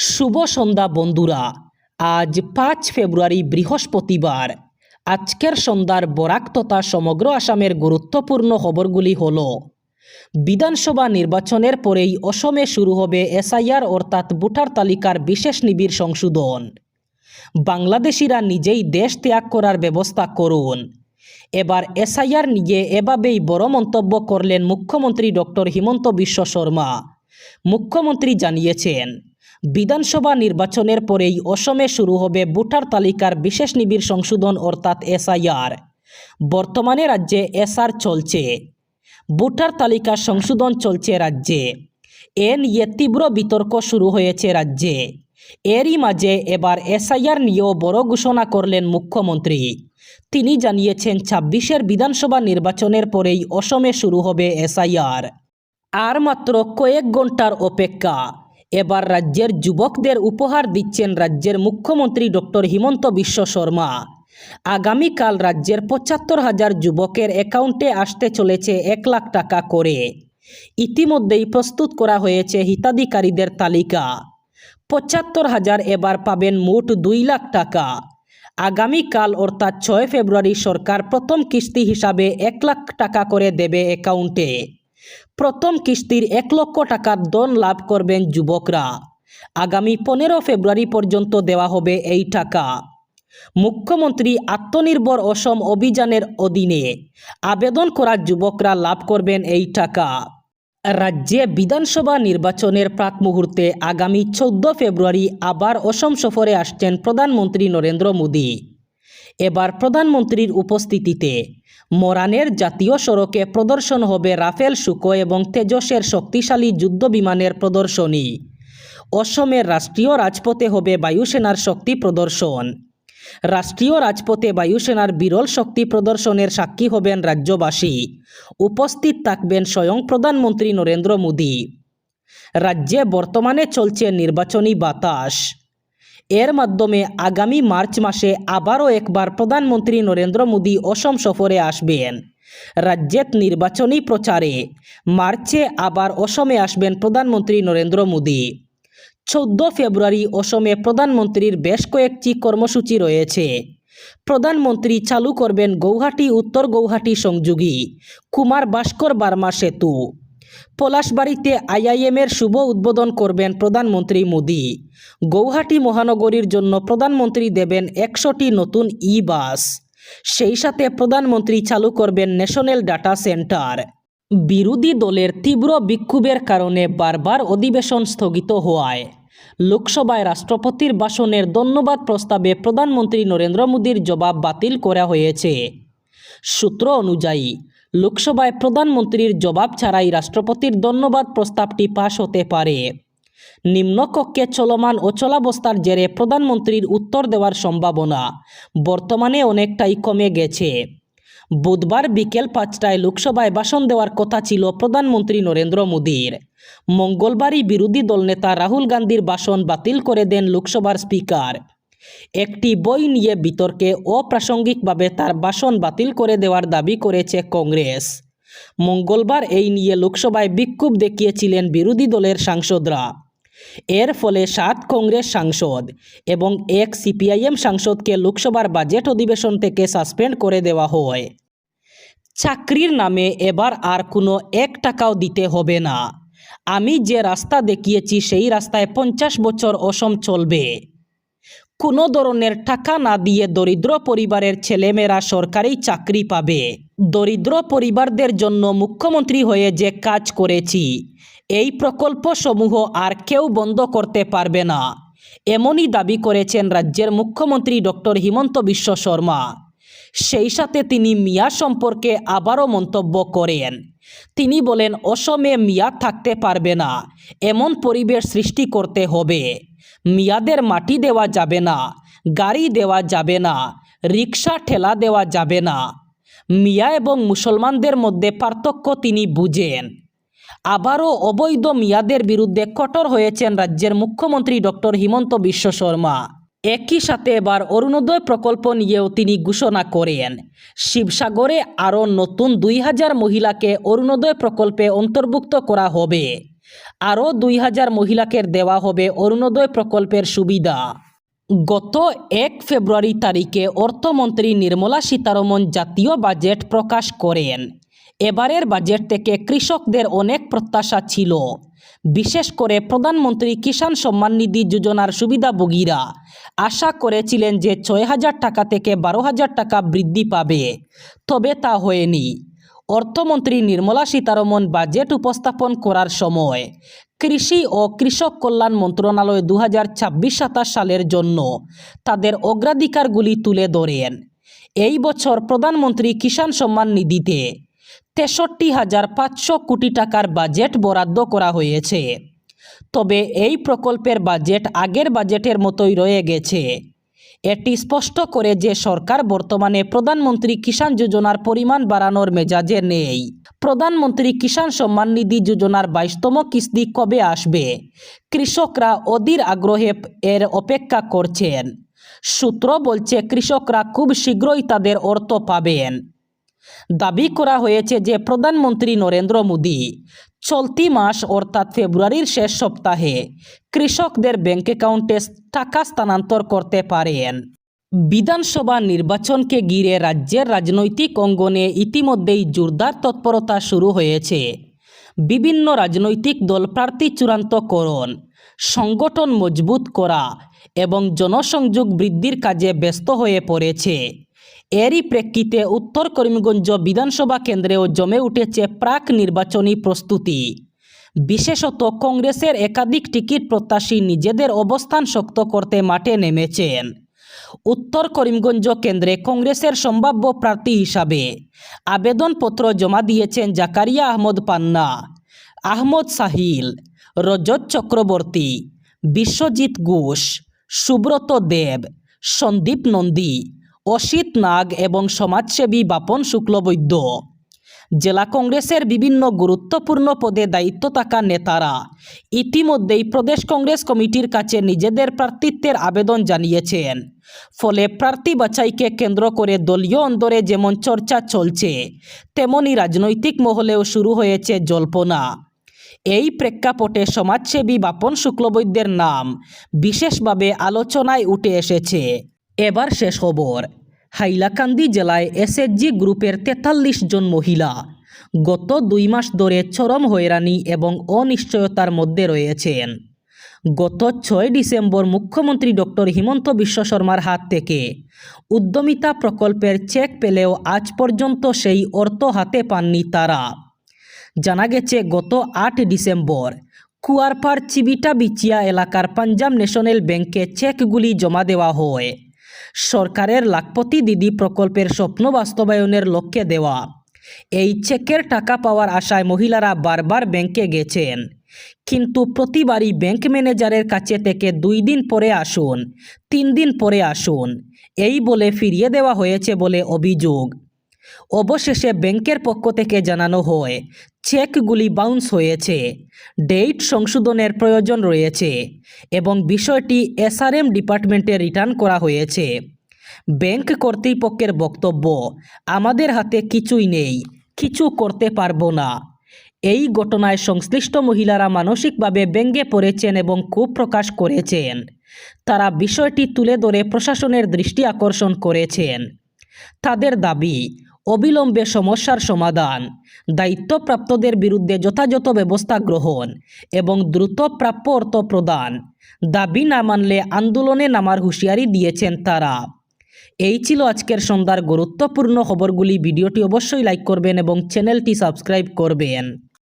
শুভ সন্ধ্যা বন্ধুরা। আজ ৫ ফেব্রুয়ারি বৃহস্পতিবার। আজকের সন্ধ্যার বরাক তথা সমগ্র আসামের গুরুত্বপূর্ণ খবরগুলি হল: বিধানসভা নির্বাচনের পরেই অসমে শুরু হবে এসআইআর অর্থাৎ ভোটার তালিকার বিশেষ নিবিড় সংশোধন। বাংলাদেশিরা নিজেই দেশ ত্যাগ করার ব্যবস্থা করুন। এবার এসআইআর নিয়ে এভাবেই বড় মন্তব্য করলেন মুখ্যমন্ত্রী ডক্টর হিমন্ত বিশ্ব শর্মা। মুখ্যমন্ত্রী জানিয়েছেন, বিধানসভা নির্বাচনের পরেই অসমে শুরু হবে ভোটার তালিকার বিশেষ নিবিড় সংশোধন অর্থাৎ এসআইআর। বর্তমানে রাজ্যে এসআর চলছে, ভোটার তালিকা সংশোধন চলছে রাজ্যে। এ নিয়ে তীব্র বিতর্ক শুরু হয়েছে রাজ্যে। এরই মাঝে এবার এসআইআর নিয়েও বড় ঘোষণা করলেন মুখ্যমন্ত্রী। তিনি জানিয়েছেন, ২৬-এর বিধানসভা নির্বাচনের পরেই অসমে শুরু হবে এসআইআর। আর মাত্র কয়েক ঘন্টার অপেক্ষা। এবার রাজ্যের যুবকদের উপহার দিচ্ছেন রাজ্যের মুখ্যমন্ত্রী ডক্টর হিমন্ত বিশ্ব শর্মা। আগামীকাল রাজ্যের ৭৫,০০০ যুবকের অ্যাকাউন্টে আসতে চলেছে ১ লাখ টাকা করে। ইতিমধ্যেই প্রস্তুত করা হয়েছে হিতাধিকারীদের তালিকা। ৭৫,০০০ এবার পাবেন মোট ২ লাখ টাকা। আগামীকাল অর্থাৎ ৬ ফেব্রুয়ারি সরকার প্রথম কিস্তি হিসাবে ১ লাখ টাকা করে দেবে অ্যাকাউন্টে। প্রথম কিস্তির ১ লক্ষ টাকার ধন লাভ করবেন যুবকরা। আগামী ১৫ ফেব্রুয়ারি পর্যন্ত দেওয়া হবে এই টাকা। মুখ্যমন্ত্রী আত্মনির্ভর অসম অভিযানের অধীনে আবেদন করা যুবকরা লাভ করবেন এই টাকা। রাজ্যে বিধানসভা নির্বাচনের প্রাক মুহূর্তে আগামী ১৪ ফেব্রুয়ারি আবার অসম সফরে আসছেন প্রধানমন্ত্রী নরেন্দ্র মোদী। এবার প্রধানমন্ত্রীর উপস্থিতিতে মরানের জাতীয় সড়কে প্রদর্শন হবে রাফেল, সুখোই এবং তেজসের শক্তিশালী যুদ্ধ বিমানের প্রদর্শনী। অসমের রাষ্ট্রীয় রাজপথে হবে বায়ুসেনার শক্তি প্রদর্শন। রাষ্ট্রীয় রাজপথে বায়ুসেনার বিরল শক্তি প্রদর্শনের সাক্ষী হবেন রাজ্যবাসী। উপস্থিত থাকবেন স্বয়ং প্রধানমন্ত্রী নরেন্দ্র মোদী। রাজ্যে বর্তমানে চলছে নির্বাচনী বাতাস। এর মাধ্যমে আগামী মার্চ মাসে আবারও একবার প্রধানমন্ত্রী নরেন্দ্র মোদী অসম সফরে আসবেন। রাজ্যের নির্বাচনী প্রচারে মার্চে আবার অসমে আসবেন প্রধানমন্ত্রী নরেন্দ্র মোদী। ১৪ ফেব্রুয়ারি অসমে প্রধানমন্ত্রীর বেশ কয়েকটি কর্মসূচি রয়েছে। প্রধানমন্ত্রী চালু করবেন গৌহাটি উত্তর গৌহাটি সংযোগী কুমার ভাস্কর বার্মা সেতু। পলাশবাড়িতে আইআইএমের শুভ উদ্বোধন করবেন প্রধানমন্ত্রী মোদী। গৌহাটি মহানগরীর জন্য প্রধানমন্ত্রী দেবেন ১০০টি নতুন বাস। সেই সাথে প্রধানমন্ত্রী চালু করবেন ন্যাশনাল ডাটা সেন্টার। বিরোধী দলের তীব্র বিক্ষোভের কারণে বারবার অধিবেশন স্থগিত হওয়ায় লোকসভায় রাষ্ট্রপতির ভাষণের ধন্যবাদ প্রস্তাবে প্রধানমন্ত্রী নরেন্দ্র মোদীর জবাব বাতিল করা হয়েছে। সূত্র অনুযায়ী লোকসভায় প্রধানমন্ত্রীর জবাব ছাড়াই রাষ্ট্রপতির ধন্যবাদ প্রস্তাবটি পাশ হতে পারে। নিম্নকক্ষে চলমান অচলাবস্থার জেরে প্রধানমন্ত্রীর উত্তর দেওয়ার সম্ভাবনা বর্তমানে অনেকটাই কমে গেছে। বুধবার বিকেল ৫টায় লোকসভায় ভাষণ দেওয়ার কথা ছিল প্রধানমন্ত্রী নরেন্দ্র মোদীর। মঙ্গলবারই বিরোধী দলনেতা রাহুল গান্ধীর ভাষণ বাতিল করে দেন লোকসভার স্পিকার। একটি বই নিয়ে বিতর্কে অপ্রাসঙ্গিকভাবে তার ভাষণ বাতিল করে দেওয়ার দাবি করেছে কংগ্রেস। মঙ্গলবার এই নিয়ে লোকসভায় বিক্ষোভ দেখিয়েছিলেন বিরোধী দলের সাংসদরা। এর ফলে ৭ কংগ্রেস সাংসদ এবং ১ সিপিআইএম সাংসদকে লোকসভার বাজেট অধিবেশন থেকে সাসপেন্ড করে দেওয়া হয়। চাকরির নামে এবার আর কোনো ১ টাকাও দিতে হবে না। আমি যে রাস্তা দেখিয়েছি সেই রাস্তায় ৫০ বছর অসম চলবে। কোনো ধরনের টাকা না দিয়ে দরিদ্র পরিবারের ছেলেমেয়েরা সরকারি চাকরি পাবে। দরিদ্র পরিবারদের জন্য মুখ্যমন্ত্রী হয়ে যে কাজ করেছি, এই প্রকল্পসমূহ আর কেউ বন্ধ করতে পারবে না, এমনই দাবি করেছেন রাজ্যের মুখ্যমন্ত্রী ডক্টর হিমন্ত বিশ্ব শর্মা। সেই সাথে তিনি মিয়া সম্পর্কে আবারও মন্তব্য করেন। তিনি বলেন, অসমে মিয়া থাকতে পারবে না, এমন পরিবেশ সৃষ্টি করতে হবে। মিয়াদের মাটি দেওয়া যাবে না, গাড়ি দেওয়া যাবে না, রিক্সা ঠেলা দেওয়া যাবে না। মিয়া এবং মুসলমানদের মধ্যে পার্থক্য তিনি বুঝেন। আবারও অবৈধ মিয়াদের বিরুদ্ধে কঠোর হয়েছেন রাজ্যের মুখ্যমন্ত্রী ডক্টর হিমন্ত বিশ্ব শর্মা। একই সাথে এবার অরুণোদয় প্রকল্প নিয়েও তিনি ঘোষণা করেন। শিবসাগরে আরও নতুন ২,০০০ মহিলাকে অরুণোদয় প্রকল্পে অন্তর্ভুক্ত করা হবে। আরও 2000 মহিলাকে দেওয়া হবে অরুণোদয় প্রকল্পের সুবিধা। গত 1 ফেব্রুয়ারি তারিখে অর্থমন্ত্রী নির্মলা সীতারমণ জাতীয় বাজেট প্রকাশ করেন। এবারের বাজেট থেকে কৃষকদের অনেক প্রত্যাশা ছিল। বিশেষ করে প্রধানমন্ত্রী কিষাণ সম্মান নিধি যোজনার সুবিধাভোগীরা আশা করেছিলেন যে 6000 টাকা থেকে 12000 টাকা বৃদ্ধি পাবে, তবে তা হয়নি। অর্থমন্ত্রী নির্মলা সীতারমণ বাজেট উপস্থাপন করার সময় কৃষি ও কৃষক কল্যাণ মন্ত্রণালয় 2026-27 সালের জন্য তাদের অগ্রাধিকারগুলি তুলে ধরেন। এই বছর প্রধানমন্ত্রী কিষাণ সম্মান নিধিতে 63,500 কোটি টাকার বাজেট বরাদ্দ করা হয়েছে। তবে এই প্রকল্পের বাজেট আগের বাজেটের মতোই রয়ে গেছে। এটি স্পষ্ট করে যে সরকার বর্তমানে প্রধানমন্ত্রী কিষাণ যোজনার পরিমাণ বাড়ানোর মেজাজে নেই। প্রধানমন্ত্রী কিষাণ সম্মান নিধি যোজনার 22তম কিস্তি কবে আসবে, কৃষকরা অধীর আগ্রহে এর অপেক্ষা করছেন। সূত্র বলছে কৃষকরা খুব শীঘ্রই তাদের অর্থ পাবেন। দাবি করা হয়েছে যে প্রধানমন্ত্রী নরেন্দ্র মোদী চলতি মাস অর্থাৎ ফেব্রুয়ারির শেষ সপ্তাহে কৃষকদের ব্যাংক অ্যাকাউন্টে টাকা স্থানান্তর করতে পারেন। বিধানসভা নির্বাচনকে ঘিরে রাজ্যের রাজনৈতিক অঙ্গনে ইতিমধ্যেই জোরদার তৎপরতা শুরু হয়েছে। বিভিন্ন রাজনৈতিক দল প্রার্থী চূড়ান্তকরণ, সংগঠন মজবুত করা এবং জনসংযোগ বৃদ্ধির কাজে ব্যস্ত হয়ে পড়েছে। এরই প্রেক্ষিতে উত্তর করিমগঞ্জ বিধানসভা কেন্দ্রেও জমে উঠেছে প্রাক নির্বাচনী প্রস্তুতি। বিশেষত কংগ্রেসের একাধিক টিকিট প্রত্যাশী নিজেদের অবস্থান শক্ত করতে মাঠে নেমেছেন। উত্তর করিমগঞ্জ কেন্দ্রে কংগ্রেসের সম্ভাব্য প্রার্থী হিসাবে আবেদনপত্র জমা দিয়েছেন জাকারিয়া আহমদ পান্না, আহমদ সাহিল, রজত চক্রবর্তী, বিশ্বজিৎ ঘোষ, সুব্রত দেব, সন্দীপ নন্দী, অসিত নাগ এবং সমাজসেবী বাপন শুক্লবৈদ্য। জেলা কংগ্রেসের বিভিন্ন গুরুত্বপূর্ণ পদে দায়িত্ব থাকা নেতারা ইতিমধ্যেই প্রদেশ কংগ্রেস কমিটির কাছে নিজেদের প্রার্থিত্বের আবেদন জানিয়েছেন। ফলে প্রার্থী বাছাইকে কেন্দ্র করে দলীয় অন্দরে যেমন চর্চা চলছে, তেমনি রাজনৈতিক মহলেও শুরু হয়েছে জল্পনা। এই প্রেক্ষাপটে সমাজসেবী বাপন শুক্লবৈদ্যের নাম বিশেষভাবে আলোচনায় উঠে এসেছে। এবার শেষ খবর। হাইলাকান্দি জেলায় এসএইচজি গ্রুপের 43 জন মহিলা গত 2 মাস ধরে চরম হয়রানি এবং অনিশ্চয়তার মধ্যে রয়েছেন। গত 6 ডিসেম্বর মুখ্যমন্ত্রী ডক্টর হিমন্ত বিশ্ব শর্মার হাত থেকে উদ্যমিতা প্রকল্পের চেক পেলেও আজ পর্যন্ত সেই অর্থ হাতে পাননি তারা। জানা গেছে গত 8 ডিসেম্বর কুয়ারপাড় চিবিটা বিচিয়া এলাকার পাঞ্জাব ন্যাশনাল ব্যাংকে চেকগুলি জমা দেওয়া হয়। সরকারের লাখপতি দিদি প্রকল্পের স্বপ্ন বাস্তবায়নের লক্ষ্যে দেওয়া এই চেকের টাকা পাওয়ার আশায় মহিলারা বারবার ব্যাংকে গেছেন, কিন্তু প্রতিবারই ব্যাংক ম্যানেজারের কাছে থেকে 2 দিন পরে আসুন, 3 দিন পরে আসুন এই বলে ফিরিয়ে দেওয়া হয়েছে বলে অভিযোগ। অবশেষে ব্যাংকের পক্ষ থেকে জানানো হয় চেকগুলি বাউন্স হয়েছে, ডেট সংশোধনের প্রয়োজন রয়েছে এবং বিষয়টি এসআরএম ডিপার্টমেন্টে রিটার্ন করা হয়েছে। ব্যাংক কর্তৃপক্ষের বক্তব্য, আমাদের হাতে কিছুই নেই, কিছু করতে পারবো না। এই ঘটনায় সংশ্লিষ্ট মহিলারা মানসিকভাবে ব্যঙ্গে পড়েছেন এবং ক্ষোভ প্রকাশ করেছেন। তারা বিষয়টি তুলে ধরে প্রশাসনের দৃষ্টি আকর্ষণ করেছেন। তাদের দাবি, অবিলম্বে সমস্যার সমাধান, দায়িত্বপ্রাপ্তদের বিরুদ্ধে যথাযথ ব্যবস্থা গ্রহণ এবং দ্রুত প্রাপ্য অর্থ প্রদান। দাবি না মানলে আন্দোলনে নামার হুঁশিয়ারি দিয়েছেন তারা। এই ছিল আজকের সন্ধ্যার গুরুত্বপূর্ণ খবরগুলি। ভিডিওটি অবশ্যই লাইক করবেন এবং চ্যানেলটি সাবস্ক্রাইব করবেন।